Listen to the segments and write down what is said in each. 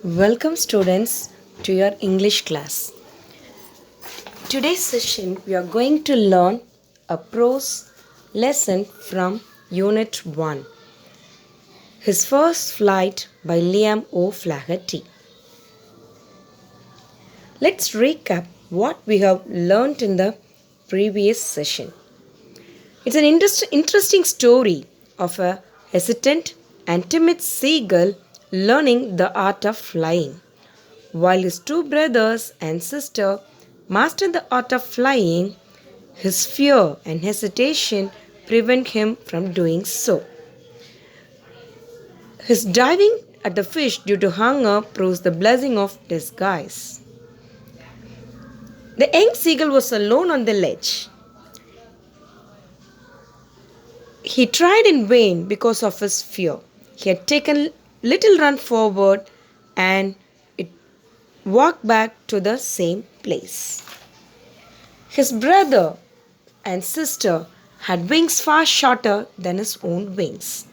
Welcome students to your English class. Today's session we are going to learn a prose lesson from Unit 1. His First Flight by Liam O Flaherty. Let's recap what we have learned in the previous session. It's an interesting story of a hesitant and timid seagull learning the art of flying. While his two brothers and sister mastered the art of flying, his fear and hesitation prevent him from doing so. His diving at the fish due to hunger proves the blessing of disguise. The young seagull was alone on the ledge. He tried in vain because of his fear. He had taken little run forward and it walked back to the same place. His brother and sister had wings far shorter than his own wings,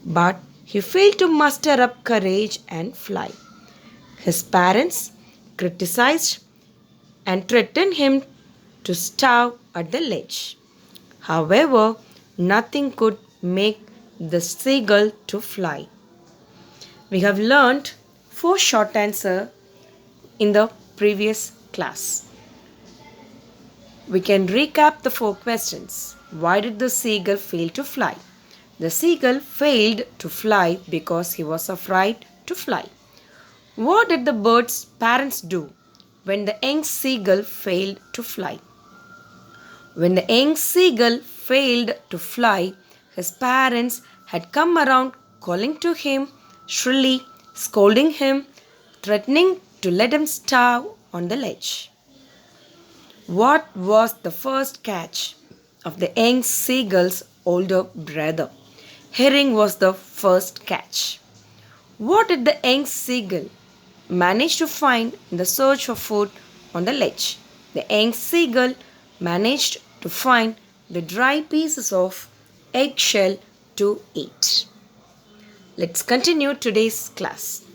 but he failed to muster up courage and fly. His parents criticized and threatened him to starve at the ledge. However, nothing could make the seagull to fly. We have learned 4 short answers in the previous class. We can recap the 4 questions. Why did the seagull fail to fly? The seagull failed to fly because he was afraid to fly. What did the bird's parents do when the young seagull failed to fly? When the young seagull failed to fly, his parents had come around calling to him shrilly, scolding him, threatening to let him starve on the ledge. What was the first catch of the young seagull's older brother? Herring was the first catch. What did the young seagull manage to find in the search for food on the ledge? The young seagull managed to find the dry pieces of eggshell to eat. Let's continue today's class.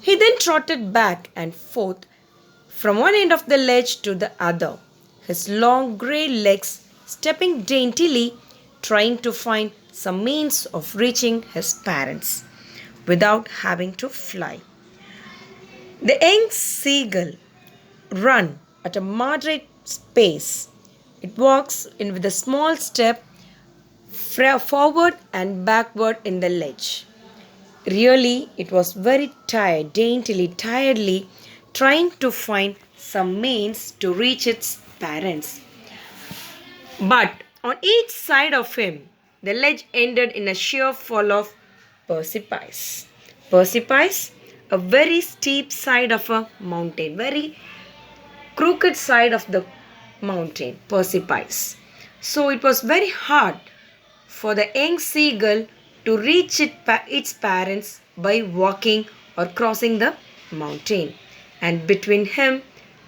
He then trotted back and forth from one end of the ledge to the other, his long grey legs stepping daintily, trying to find some means of reaching his parents without having to fly. The young seagull ran at a moderate pace. It walks in with a small step forward and backward in the ledge. Really, it was very tired, tiredly trying to find some means to reach its parents. But on each side of him, the ledge ended in a sheer fall of precipice. Precipice, a very steep side of a mountain, very crooked side of the mountain, precipice. So it was very hard for the young seagull to reach its parents by walking or crossing the mountain. And between him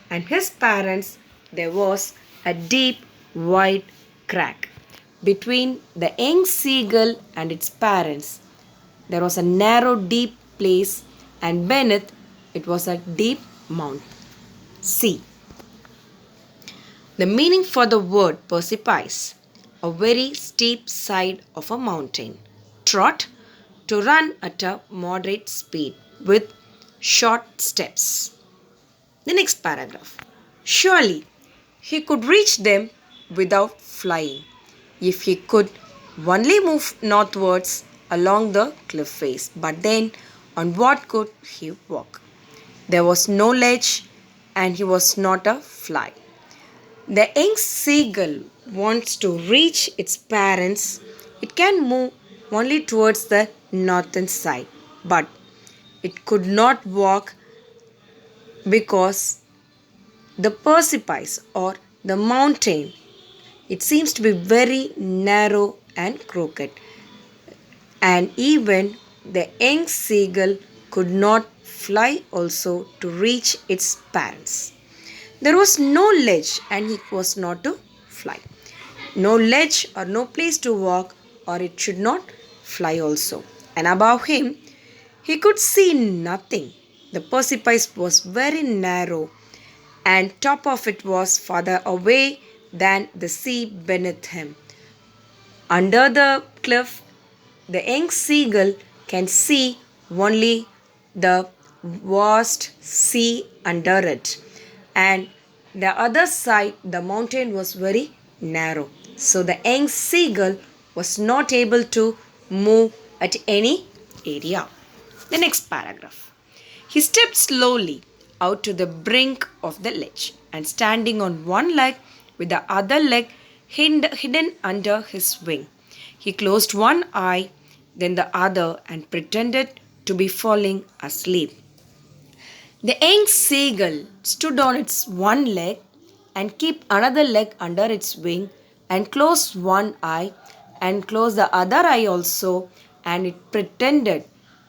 and his parents, there was a deep, wide crack. Between the young seagull and its parents, there was a narrow, deep place, and beneath it was a deep mountain. Sea. The meaning for the word precipice, a very steep side of a mountain. Trot, to run at a moderate speed with short steps. The next paragraph. Surely he could reach them without flying if he could only move northwards along the cliff face. But then, on what could he walk? There was no ledge and he was not a fly. The young seagull wants to reach its parents. It can move only towards the northern side, but it could not walk because the precipice or the mountain, it seems to be very narrow and crooked, and even the young seagull could not fly also to reach its parents. There was no ledge and he was not to fly. No ledge or no place to walk, or it should not fly also. And above him, He could see nothing. The precipice was very narrow, and top of it was farther away than the sea beneath him. Under the cliff, the young seagull can see only the vast sea under it, and the other side, the mountain was very narrow. So the young seagull was not able to move at any area. The next paragraph. He stepped slowly out to the brink of the ledge and standing on one leg with the other leg hidden under his wing. He closed one eye, then the other, and pretended to be falling asleep. The young seagull stood on its one leg and kept another leg under its wing and closed one eye and closed the other eye also, and it pretended,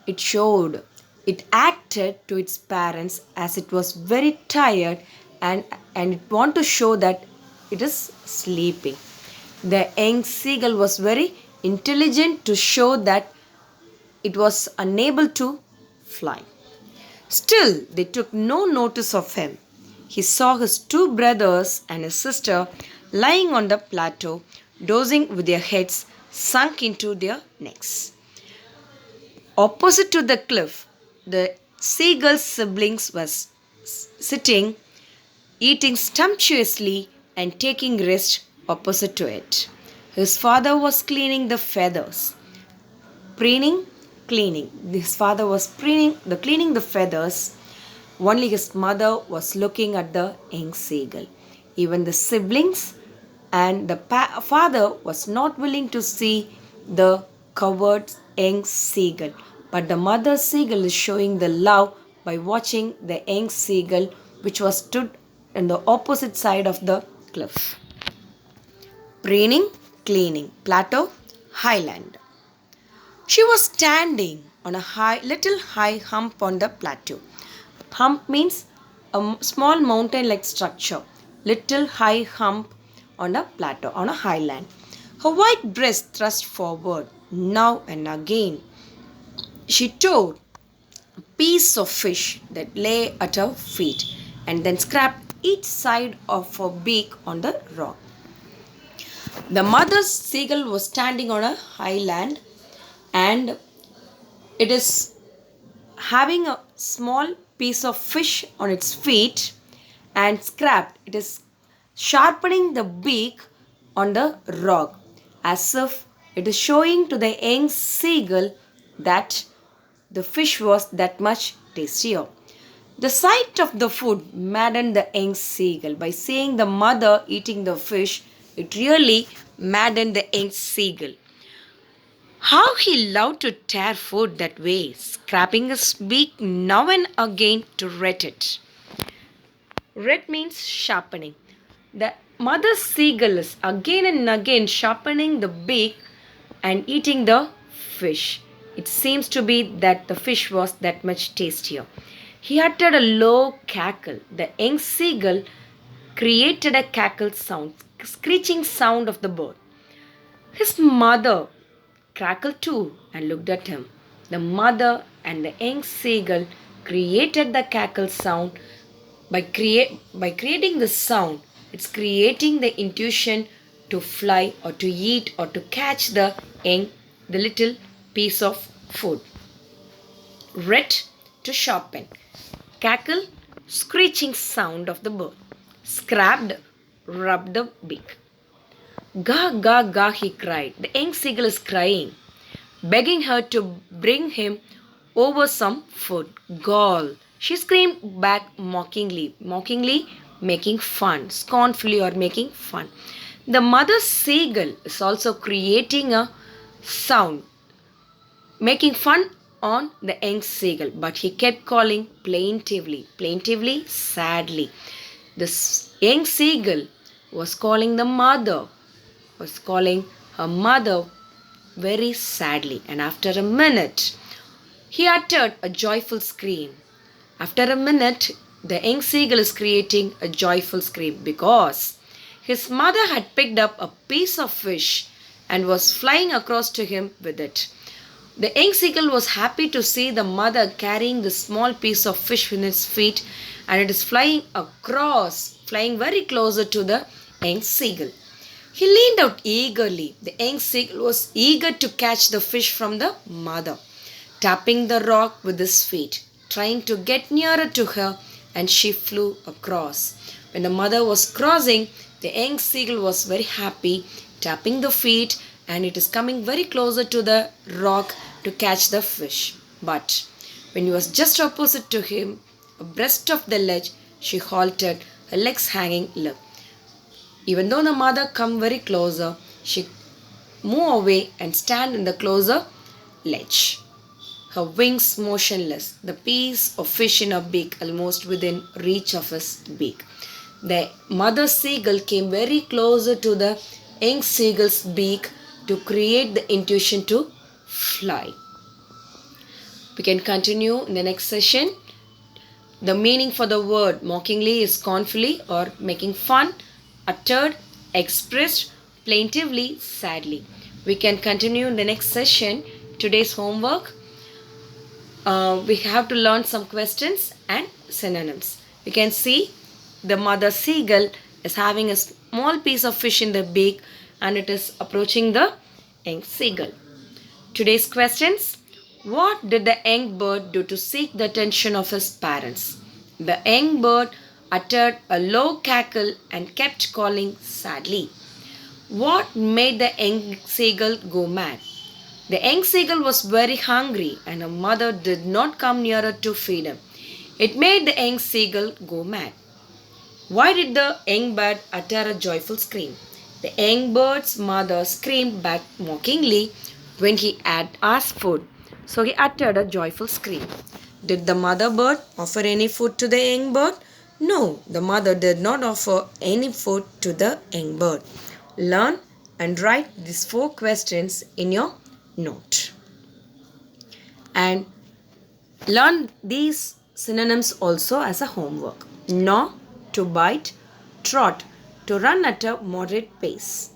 it showed, it acted to its parents as it was very tired, and it wanted to show that it is sleeping. The young seagull was very intelligent to show that it was unable to fly. Still, they took no notice of him. He saw his two brothers and his sister lying on the plateau, dozing with their heads sunk into their necks. Opposite to the cliff, the seagull's siblings were sitting, eating sumptuously and taking rest opposite to it. His father was cleaning the feathers. Cleaning. His father was cleaning the feathers. Only his mother was looking at the young seagull. Even the siblings and the father was not willing to see the covered young seagull. But the mother seagull is showing the love by watching the young seagull which was stood on the opposite side of the cliff. Preening, cleaning, plateau, highland. She was standing on a little high hump on the plateau. Hump means a small mountain-like structure. Little high hump on a plateau, on a highland. Her white breast thrust forward now and again. She tore a piece of fish that lay at her feet and then scraped each side of her beak on the rock. The mother seagull was standing on a highland, and it is having a small piece of fish on its feet and scrapped. It is sharpening the beak on the rock as if it is showing to the young seagull that the fish was that much tastier. The sight of the food maddened the young seagull. By seeing the mother eating the fish, it really maddened the young seagull. How he loved to tear food that way, scraping his beak now and again to ret it. Ret means sharpening. The mother seagull is again and again sharpening the beak and eating the fish. It seems to be that the fish was that much tastier. He uttered a low cackle. The young seagull created a cackle sound, screeching sound of the bird. His mother crackled too and looked at him. The mother and the young seagull created the cackle sound. By creating the sound, it's creating the intuition to fly or to eat or to catch the little piece of food. Ret, to sharpen. Cackle, screeching sound of the bird. Scrapped, rubbed the beak. Gah, gah, gah, he cried. The young seagull is crying, begging her to bring him over some food. Gall. She screamed back mockingly, making fun, scornfully or making fun. The mother seagull is also creating a sound, making fun on the young seagull, but he kept calling plaintively, sadly. The young seagull was calling her mother very sadly, and after a minute, he uttered a joyful scream. After a minute, the young seagull is creating a joyful scream because his mother had picked up a piece of fish and was flying across to him with it. The young seagull was happy to see the mother carrying the small piece of fish in its feet, and it is flying very closer to the young seagull. He leaned out eagerly. The young seagull was eager to catch the fish from the mother, tapping the rock with his feet, trying to get nearer to her, and she flew across. When the mother was crossing, the young seagull was very happy, tapping the feet, and it is coming very closer to the rock to catch the fish. But when he was just opposite to him, abreast of the ledge, she halted, her legs hanging low. Even though the mother come very closer, she move away and stand in the closer ledge. Her wings motionless, the piece of fish in her beak almost within reach of his beak. The mother seagull came very closer to the young seagull's beak to create the intuition to fly. We can continue in the next session. The meaning for the word mockingly is scornfully or making fun, uttered, expressed, plaintively, sadly. We can continue in the next session. Today's homework, we have to learn some questions and synonyms. We can see the mother seagull is having a small piece of fish in the beak and it is approaching the young seagull. Today's questions. What did the young bird do to seek the attention of his parents? The young bird uttered a low cackle and kept calling sadly. What made the young seagull go mad? The young seagull was very hungry and her mother did not come nearer to feed him. It made the young seagull go mad. Why did the young bird utter a joyful scream? The young bird's mother screamed back mockingly when he had asked food, so he uttered a joyful scream. Did the mother bird offer any food to the young bird? No, the mother did not offer any food to the young bird. Learn and write these 4 questions in your note. And learn these synonyms also as a homework. Gnaw, to bite. Trot, to run at a moderate pace.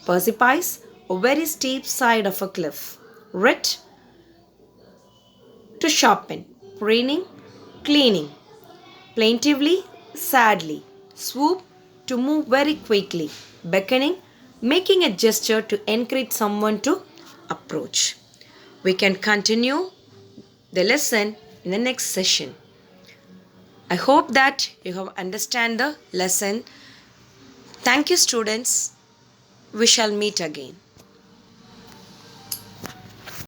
Precipice, a very steep side of a cliff. Writ, to sharpen. Preening, cleaning. Plaintively, sadly. Swoop, to move very quickly. Beckoning, making a gesture to encourage someone to approach. We can continue the lesson in the next session. I hope that you have understand the lesson. Thank you, students. We shall meet again.